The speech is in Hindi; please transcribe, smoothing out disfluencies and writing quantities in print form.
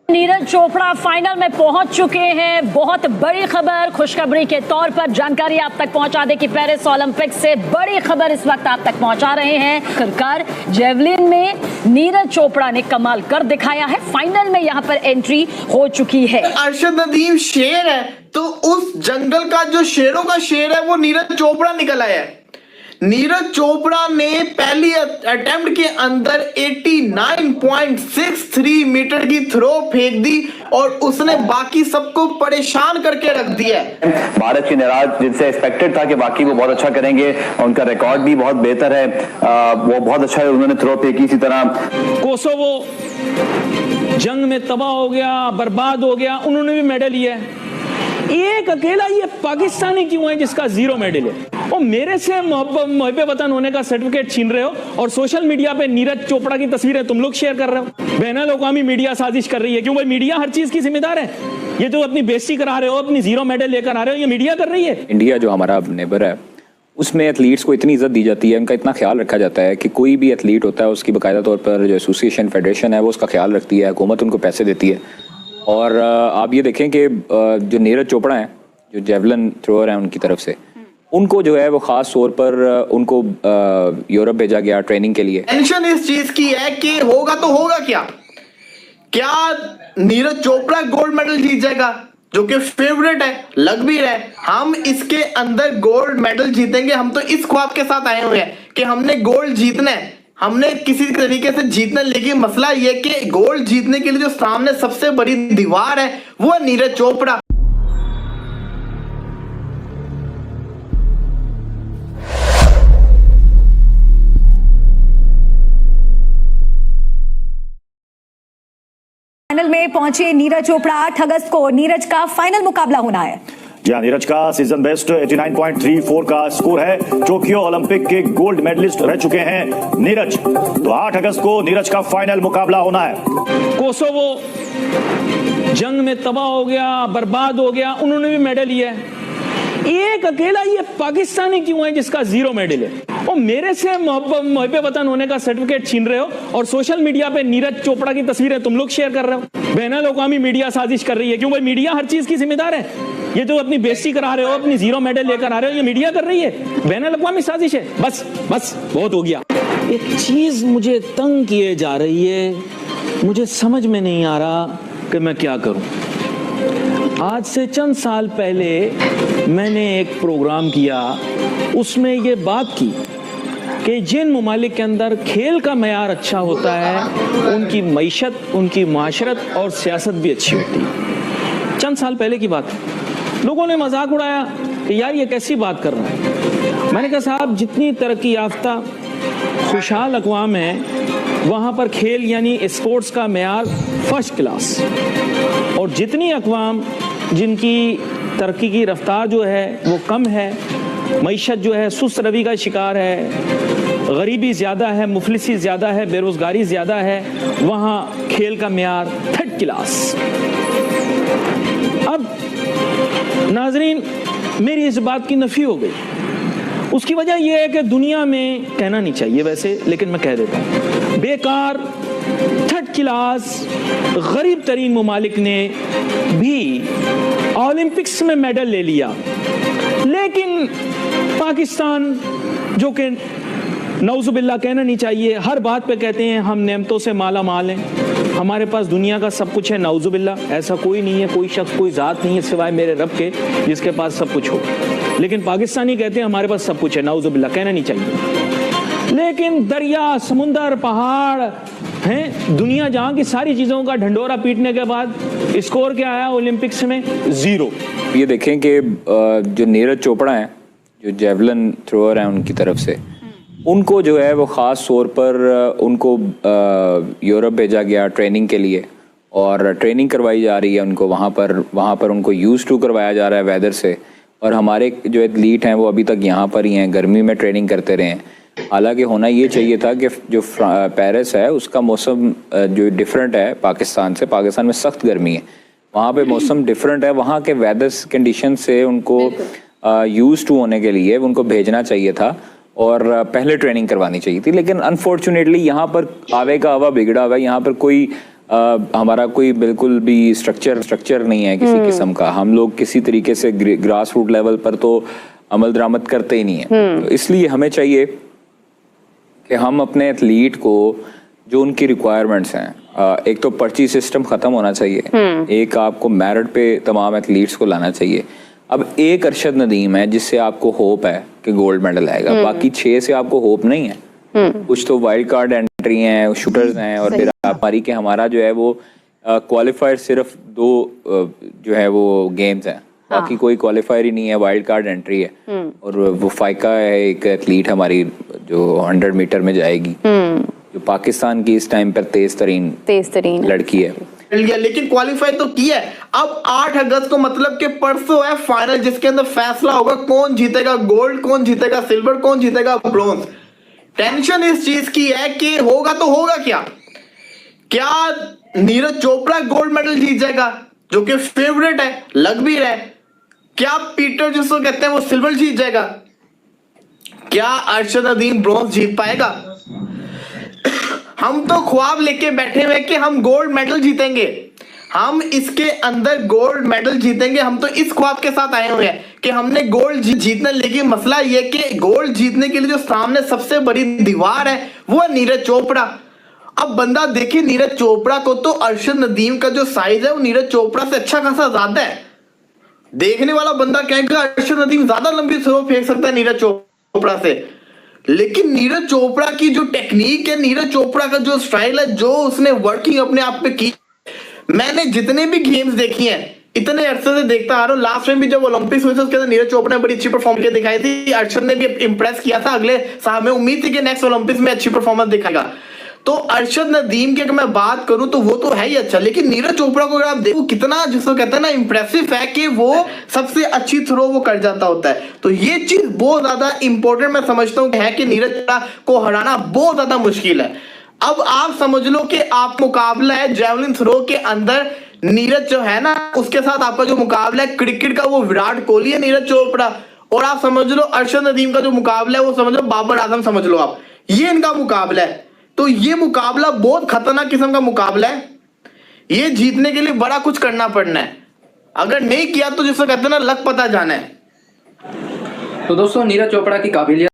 नीरज चोपड़ा फाइनल में पहुंच चुके हैं। बहुत बड़ी खबर, खुशखबरी के तौर पर जानकारी आप तक पहुंचा दे कि पेरिस ओलंपिक से बड़ी खबर इस वक्त आप तक पहुंचा रहे हैं। आखिरकार जेवलिन में नीरज चोपड़ा ने कमाल कर दिखाया है, फाइनल में यहां पर एंट्री हो चुकी है। अरशद नदीम शेर है तो उस जंगल का जो शेरों का शेर है वो नीरज चोपड़ा निकल आया है। नीरज चोपड़ा ने पहली अटेम्प्ट के अंदर 89.63 मीटर की थ्रो फेंक दी और उसने बाकी सबको परेशान करके रख दिया। भारत की निराज जिनसे एक्सपेक्टेड था कि बाकी वो बहुत अच्छा करेंगे, उनका रिकॉर्ड भी बहुत बेहतर है, वो बहुत अच्छा है, उन्होंने थ्रो फेंकी। इसी तरह कोसोवो जंग में तबाह हो गया, बर्बाद हो गया, उन्होंने भी मेडल लिया है। एक अकेला ये पाकिस्तानी क्यों है जिसका 0 मेडल है? और मेरे से मुहब्बे वतन होने का सर्टिफिकेट छीन रहे हो और सोशल मीडिया पे नीरज चोपड़ा की तस्वीरें तुम लोग शेयर कर रहे हो। बैनुल-अक़वामी मीडिया साजिश कर रही है। क्यों भाई? मीडिया हर चीज की जिम्मेदार है। ये जो अपनी बेइज्जती करा रहे हो, अपनी 0 मेडल लेकर आ रहे हो, ये मीडिया कर रही है। इंडिया जो हमारा नेबर है उसमें एथलीट्स को इतनी इज्जत दी जाती है, उनका इतना ख्याल रखा जाता है कि कोई भी एथलीट होता है उसकी बाकायदा तौर पर जो एसोसिएशन फेडरेशन है वो उसका ख्याल रखती है, हुकूमत उनको पैसे देती है। और आप ये देखें कि जो नीरज चोपड़ा हैं, जो जेवलिन थ्रोअर हैं, उनकी तरफ से उनको जो है वो खास तौर पर उनको यूरोप भेजा गया ट्रेनिंग के लिए। टेंशन इस चीज की है कि होगा तो होगा क्या नीरज चोपड़ा गोल्ड मेडल जीत जाएगा, जो कि फेवरेट है, लग भी रहा है। हम इसके अंदर गोल्ड मेडल जीतेंगे। हम तो इस ख्वाब के साथ आए हुए हैं कि हमने गोल्ड जीतना है, हमने किसी तरीके से जीतना। लेकिन मसला ये कि गोल्ड जीतने के लिए जो सामने सबसे बड़ी दीवार है वो है नीरज चोपड़ा। फाइनल में पहुंचे नीरज चोपड़ा। 8 अगस्त को नीरज का फाइनल मुकाबला होना है। जी हाँ, नीरज का सीजन बेस्ट 89.34 का स्कोर है। टोक्यो ओलंपिक के गोल्ड मेडलिस्ट रह चुके हैं नीरज। तो 8 अगस्त को नीरज का फाइनल मुकाबला होना है। कोसोवो जंग में तबाह हो गया, बर्बाद हो गया, उन्होंने भी मेडल लिया है। एक अकेला ये पाकिस्तानी क्यों है जिसका 0 मेडल है? और मेरे से मुहब्बे वतन होने का सर्टिफिकेट छीन रहे हो और सोशल मीडिया पे नीरज चोपड़ा की तस्वीरें तुम लोग शेयर कर रहे हो। बैनुल-अक़वामी मीडिया साजिश कर रही है। क्यों भाई? मीडिया हर चीज की जिम्मेदार है। ये जो अपनी बेइज्जती करा रहे हो, अपनी 0 मेडल लेकर आ रहे हो, ये मीडिया कर रही है। बैनुल-अक़वामी साजिश है। बस बहुत हो गया। एक चीज मुझे तंग किए जा रही है, मुझे समझ में नहीं आ रहा कि मैं क्या करूं। आज से चंद साल पहले मैंने एक प्रोग्राम किया, उसमें ये बात की कि जिन ममालिक के अंदर खेल का मयार अच्छा होता है उनकी मईशत, उनकी माशरत और सियासत भी अच्छी होती है। चंद साल पहले की बात। लोगों ने मजाक उड़ाया कि यार ये कैसी बात कर रहा है। मैंने कहा साहब, जितनी तरक्की याफ्ता खुशहाल अक़वाम है वहाँ पर खेल यानी स्पोर्ट्स का मयार फर्स्ट क्लास, और जितनी अक़वाम जिनकी तरक्की की रफ्तार जो है वो कम है, मईशत जो है सुस्त रवि का शिकार है, गरीबी ज़्यादा है, मुफलिसी ज़्यादा है, बेरोज़गारी ज़्यादा है, वहाँ खेल का मयार 3rd क्लास। अब नाजरीन, मेरी इस बात की नफ़ी हो गई। उसकी वजह यह है कि दुनिया में कहना नहीं चाहिए वैसे, लेकिन मैं कह देता हूँ, बेकार 3rd क्लास गरीब तरीन ममालिक ने भी ओलंपिक्स में मेडल ले लिया। लेकिन पाकिस्तान, जो कि नौजुबिल्ला कहना नहीं चाहिए, हर बात पे कहते हैं हम नेमतों से माला माल हैं, हमारे पास दुनिया का सब कुछ है, नौजुबिल्ला ऐसा कोई नहीं है, कोई शख्स, कोई ज़ात नहीं है सिवाय मेरे रब के जिसके पास सब कुछ हो। लेकिन पाकिस्तानी कहते हैं हमारे पास सब कुछ है, नौजुबिल्ला कहना नहीं चाहिए। लेकिन दरिया, समुंदर, पहाड़ हैं, दुनिया जहाँ की सारी चीज़ों का ढंडोरा पीटने के बाद स्कोर क्या आया ओलंपिक्स में? 0। ये देखें कि जो नीरज चोपड़ा हैं, जो जेवलिन थ्रोअर हैं, उनकी तरफ से उनको जो है वो ख़ास तौर पर उनको यूरोप भेजा गया ट्रेनिंग के लिए, और ट्रेनिंग करवाई जा रही है उनको वहाँ पर उनको यूज़ टू करवाया जा रहा है वेदर से। और हमारे जो एथलीट हैं वो अभी तक यहाँ पर ही हैं, गर्मी में ट्रेनिंग करते रहे हैं। हालांकि होना ये चाहिए था कि जो पेरिस है उसका मौसम जो डिफरेंट है पाकिस्तान से, पाकिस्तान में सख्त गर्मी है, वहाँ पे मौसम डिफरेंट है, वहाँ के वेदर कंडीशन से उनको यूज़ टू होने के लिए उनको भेजना चाहिए था और पहले ट्रेनिंग करवानी चाहिए थी। लेकिन अनफॉर्चुनेटली यहाँ पर आवे का हवा बिगड़ा हुआ है, यहाँ पर कोई हमारा कोई बिल्कुल भी स्ट्रक्चर नहीं है किसी किस्म का। हम लोग किसी तरीके से ग्रास रूट लेवल पर तो अमल दरामद करते ही नहीं है। तो इसलिए हमें चाहिए कि हम अपने एथलीट को जो उनकी रिक्वायरमेंट्स हैं, एक तो पर्ची सिस्टम खत्म होना चाहिए, एक आपको मेरिट पे तमाम एथलीट्स को लाना चाहिए। अब एक अरशद नदीम है जिससे आपको होप है कि गोल्ड मेडल आएगा, बाकी 6 से आपको होप नहीं है। कुछ तो वाइल्ड कार्ड एंट्री हैं, शूटर्स हैं, और फिर हमारी के हमारा जो है वो क्वालिफायर सिर्फ 2 जो है वो गेम्स हैं, बाकी कोई क्वालिफायर ही नहीं है, वाइल्ड कार्ड एंट्री है। और वो फाइका है एक एथलीट हमारी जो 100 मीटर में जाएगी, जो पाकिस्तान की इस टाइम पर तेज तरीन लड़की है। मिल गया, लेकिन क्वालिफाई तो किया है। अब 8 अगस्त को मतलब कि परसों है फाइनल, जिसके अंदर फैसला होगा कौन जीतेगा गोल्ड, कौन जीतेगा सिल्वर, कौन जीतेगा ब्रोंज। टेंशन इस चीज की है कि होगा तो होगा क्या नीरज चोपड़ा गोल्ड मेडल जीत जाएगा, जो कि फेवरेट है, लग भी रहा है। क्या पीटर जिसको कहते हैं वो सिल्वर जीत जाएगा, क्या अरशद नदीम ब्रोंज जीत पाएगा। हम तो ख्वाब लेके बैठे हुए कि हम गोल्ड मेडल जीतेंगे, हम इसके अंदर गोल्ड मेडल जीतेंगे। हम तो इस ख्वाब के साथ आए हुए हैं कि हमने गोल्ड जीतना। लेकिन मसला ये कि गोल्ड जीतने के लिए जो सामने सबसे बड़ी दीवार है वो है नीरज चोपड़ा। अब बंदा देखिए नीरज चोपड़ा को, तो अरशद नदीम का जो साइज है वो नीरज चोपड़ा से अच्छा खासा ज्यादा है। देखने वाला बंदा कहेगा अरशद नदीम ज्यादा लंबी थ्रो फेंक सकता है नीरज चोपड़ा से, लेकिन नीरज चोपड़ा की जो टेक्निक है, नीरज चोपड़ा का जो स्टाइल है, जो उसने वर्किंग अपने आप पे की, मैंने जितने भी गेम्स देखी हैं इतने अरसे से देखता आ रहा हूँ। लास्ट में भी जब ओलंपिक्स हुए थे उसके अंदर नीरज चोपड़ा ने बड़ी अच्छी परफॉर्म करके दिखाई थी, अरशद ने भी इंप्रेस किया था। अगले साल में उम्मीद थी कि नेक्स्ट ओलंपिक्स में अच्छी परफॉर्मेंस दिखाएगा। तो अरशद नदीम की अगर मैं बात करूं तो वो तो है ही अच्छा, लेकिन नीरज चोपड़ा को अगर आप देखो कितना जिसको कहते हैं ना इंप्रेसिव है कि वो सबसे अच्छी थ्रो वो कर जाता होता है। तो ये चीज बहुत ज्यादा इंपॉर्टेंट मैं समझता हूं है कि नीरज चोपड़ा को हराना बहुत ज्यादा मुश्किल है। अब आप समझ लो कि आप मुकाबला है जेवलिन थ्रो के अंदर, नीरज जो है ना उसके साथ आपका जो मुकाबला है क्रिकेट का वो विराट कोहली है नीरज चोपड़ा, और आप समझ लो अरशद नदीम का जो मुकाबला है वो समझ लो बाबर आजम समझ लो आप, ये इनका मुकाबला है। तो ये मुकाबला बहुत खतरनाक किस्म का मुकाबला है, ये जीतने के लिए बड़ा कुछ करना पड़ना है, अगर नहीं किया तो जिसको कहते हैं ना लक पता जाना है। तो दोस्तों नीरज चोपड़ा की काबिलियत